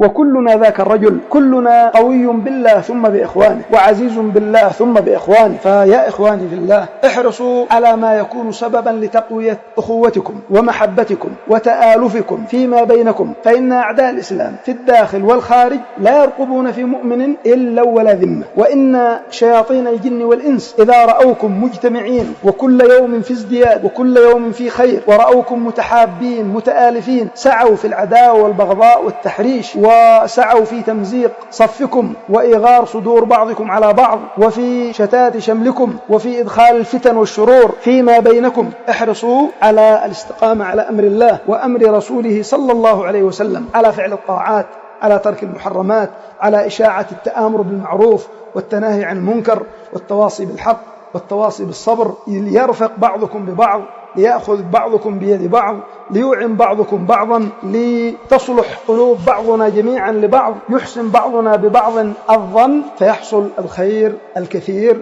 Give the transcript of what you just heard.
وكلنا ذاك الرجل، كلنا قوي بالله ثم بإخوانه، وعزيز بالله ثم بإخوانه. فيا إخواني في الله، احرصوا على ما يكون سببا لتقوية أخوتكم ومحبتكم وتآلفكم فيما بينكم، فإن أعداء الإسلام في الداخل والخارج لا يرقبون في مؤمن إلا ولا ذمة، وإن شياطين الجن والإنس إذا رأوكم مجتمعين وكل يوم في ازدياد وكل يوم في خير، ورأوكم متحابين متآلفين، سعوا في العداوة والبغضاء والتحريش، وسعوا في تمزيق صفكم وإغار صدور بعضكم على بعض، وفي شتات شملكم، وفي إدخال الفتن والشرور فيما بينكم. احرصوا على الاستقامة على أمر الله وأمر رسوله صلى الله عليه وسلم، على فعل الطاعات، على ترك المحرمات، على إشاعة التآمر بالمعروف والتناهي عن المنكر، والتواصي بالحق والتواصي بالصبر، ليرفق بعضكم ببعض، ليأخذ بعضكم بيد بعض، ليوعن بعضكم بعضا، لتصلح قلوب بعضنا جميعا لبعض، يحسن بعضنا ببعض الظن، فيحصل الخير الكثير.